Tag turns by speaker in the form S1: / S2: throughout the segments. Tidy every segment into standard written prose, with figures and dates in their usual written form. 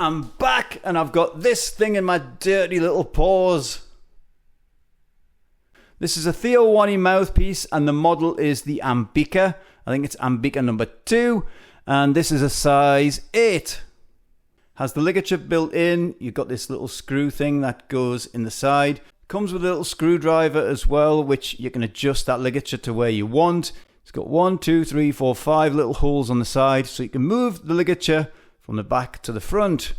S1: I'm back and I've got this thing in my dirty little paws. This is a Theo Wanne mouthpiece and the model is the Ambika. I think it's Ambika number 2 and this is a size 8. Has the ligature built in. You've got this little screw thing that goes in the side. Comes with a little screwdriver as well, which you can adjust that ligature to where you want. It's got 1, 2, 3, 4, 5 little holes on the side, so you can move the ligature from the back to the front.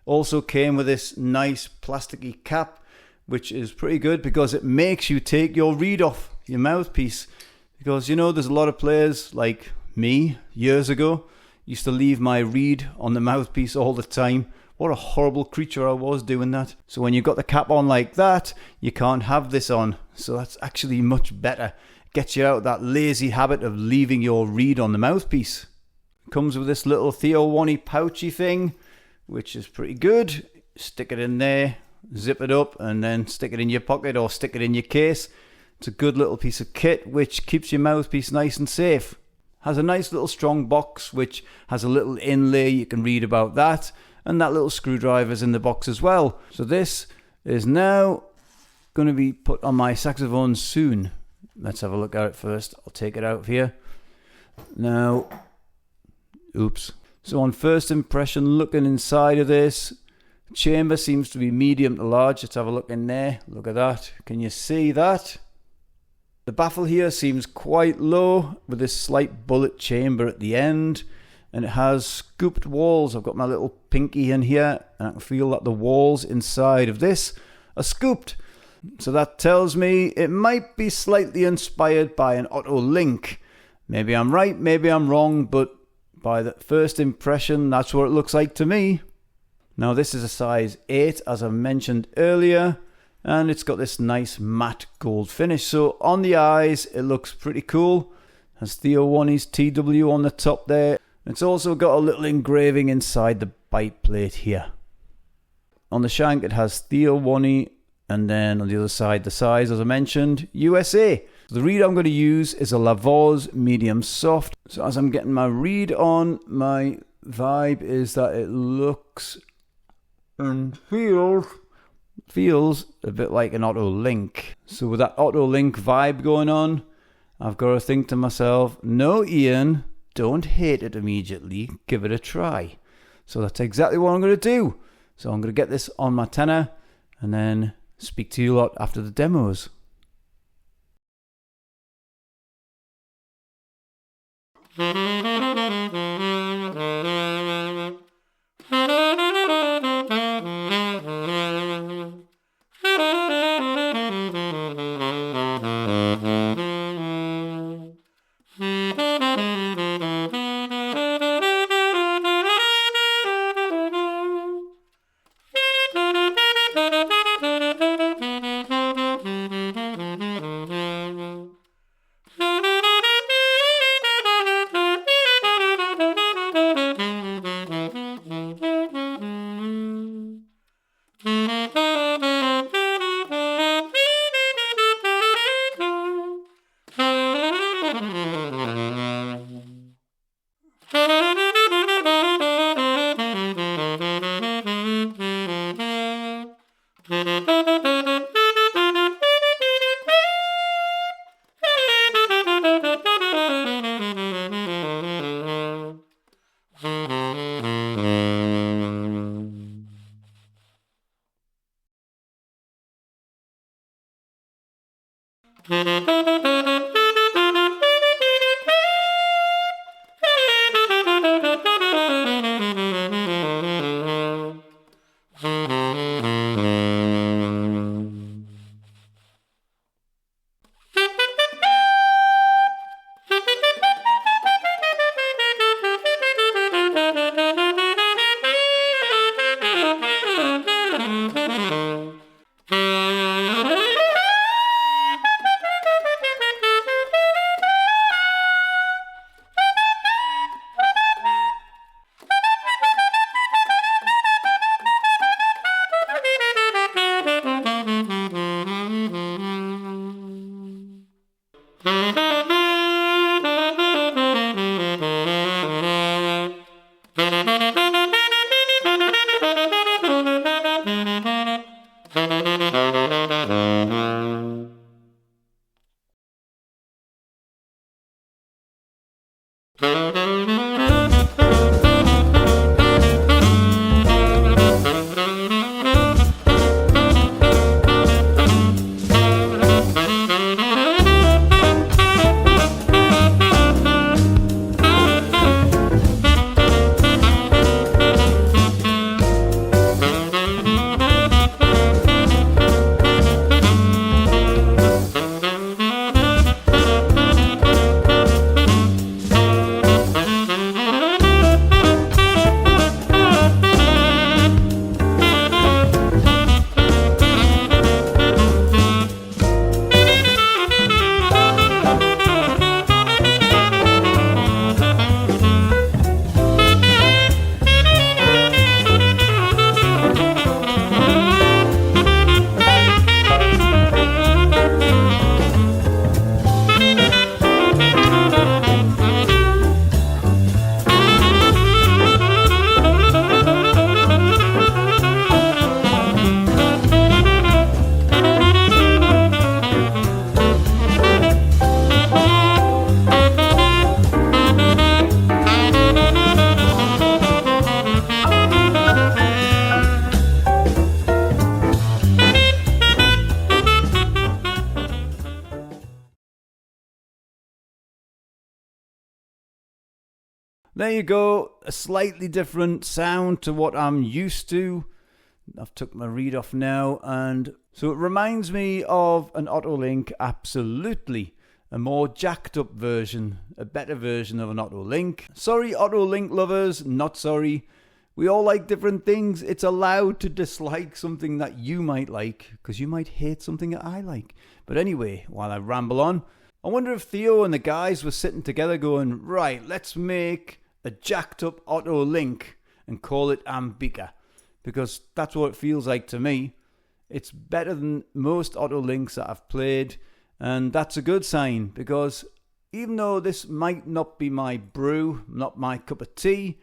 S1: Also came with this nice plasticky cap, which is pretty good because it makes you take your reed off your mouthpiece. Because, you know, there's a lot of players like me years ago used to leave my reed on the mouthpiece all the time. What a horrible creature I was doing that. So when you've got the cap on like that, you can't have this on. So that's actually much better. Gets you out of that lazy habit of leaving your reed on the mouthpiece. Comes with this little Theo Wanne pouchy thing, which is pretty good. Stick it in there, zip it up, and then stick it in your pocket or stick it in your case. It's a good little piece of kit which keeps your mouthpiece nice and safe. Has a nice little strong box which has a little inlay, you can read about that, and that little screwdriver's in the box as well. So this is now going to be put on my saxophone soon. Let's have a look at it first. I'll take it out of here. Now, oops. So on first impression, looking inside of this, chamber seems to be medium to large. Let's have a look in there. Look at that. Can you see that? The baffle here seems quite low with this slight bullet chamber at the end, and it has scooped walls. I've got my little pinky in here and I can feel that the walls inside of this are scooped. So that tells me it might be slightly inspired by an Otto Link. Maybe I'm right, maybe I'm wrong, but by the first impression, that's what it looks like to me. Now this is a size 8 as I mentioned earlier. And it's got this nice matte gold finish. So on the eyes, it looks pretty cool. Has Theo Wanne's TW on the top there. It's also got a little engraving inside the bite plate here. On the shank, it has Theo Wanne. And then on the other side, the size, as I mentioned, USA. The reed I'm going to use is a Lavoz medium soft. So as I'm getting my reed on, my vibe is that it looks and feels a bit like an Otto Link. So with that Otto Link vibe going on, I've got to think to myself, no Ian, don't hate it immediately, give it a try. So that's exactly what I'm going to do. So I'm going to get this on my tenor and then speak to you lot after the demos. There you go, a slightly different sound to what I'm used to. I've took my reed off now, and so it reminds me of an Otto-Link, absolutely. A more jacked up version, a better version of an Otto-Link. Sorry Otto-Link lovers, not sorry. We all like different things. It's allowed to dislike something that you might like, because you might hate something that I like. But anyway, while I ramble on, I wonder if Theo and the guys were sitting together going, right, let's make a jacked up Otto-Link and call it Ambika, because that's what it feels like to me. It's better than most Otto-Links that I've played, and that's a good sign, because even though this might not be my brew, not my cup of tea,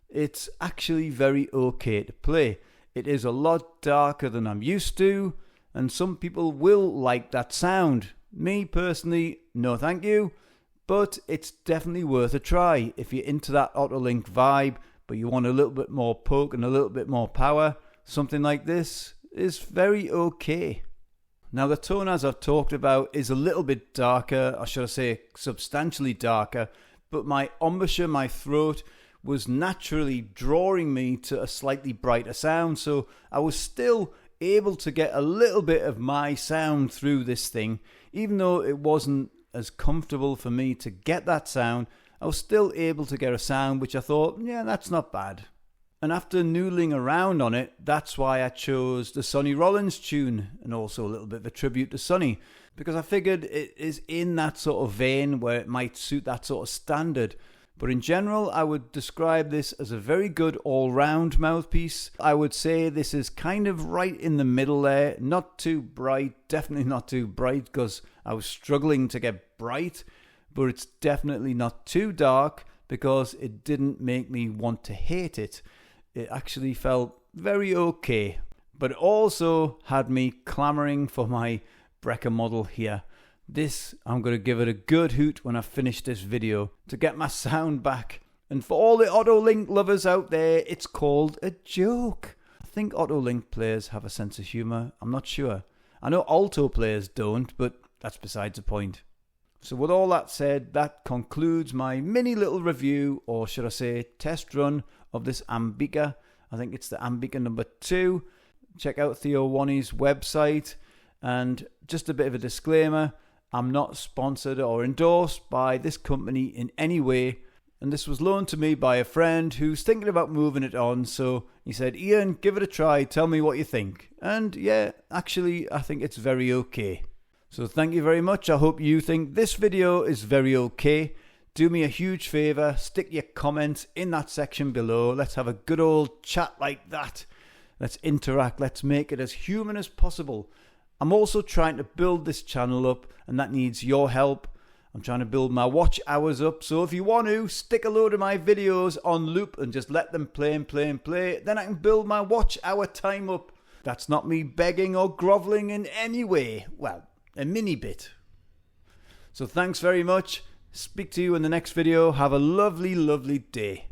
S1: it's actually very okay to play. It is a lot darker than I'm used to, and some people will like that sound. Me personally, no thank you. But it's definitely worth a try if you're into that Otto-Link vibe, but you want a little bit more poke and a little bit more power. Something like this is very okay. Now the tone, as I've talked about, is a little bit darker, or should I say substantially darker, but my embouchure, my throat, was naturally drawing me to a slightly brighter sound, so I was still able to get a little bit of my sound through this thing, even though it wasn't as comfortable for me to get that sound. I was still able to get a sound which I thought, yeah, that's not bad. And after noodling around on it, that's why I chose the Sonny Rollins tune, and also a little bit of a tribute to Sonny, because I figured it is in that sort of vein where it might suit that sort of standard. But in general, I would describe this as a very good all-round mouthpiece. I would say this is kind of right in the middle there. Not too bright, definitely not too bright, because I was struggling to get bright. But it's definitely not too dark, because it didn't make me want to hate it. It actually felt very okay. But it also had me clamoring for my Brecker model here. This, I'm going to give it a good hoot when I finish this video to get my sound back. And for all the Otto-Link lovers out there, it's called a joke. I think Otto-Link players have a sense of humour. I'm not sure. I know alto players don't, but that's besides the point. So with all that said, that concludes my mini little review, or should I say test run, of this Ambika. I think it's the Ambika number 2. Check out Theo Wanne's website. And just a bit of a disclaimer, I'm not sponsored or endorsed by this company in any way, and this was loaned to me by a friend who's thinking about moving it on, so he said, Ian, give it a try, tell me what you think. And yeah, actually, I think it's very okay. So thank you very much. I hope you think this video is very okay. Do me a huge favour, stick your comments in that section below. Let's have a good old chat like that. Let's interact, let's make it as human as possible. I'm also trying to build this channel up, and that needs your help. I'm trying to build my watch hours up, so if you want to, stick a load of my videos on loop and just let them play and play and play, then I can build my watch hour time up. That's not me begging or grovelling in any way. Well, a mini bit. So thanks very much. Speak to you in the next video. Have a lovely, lovely day.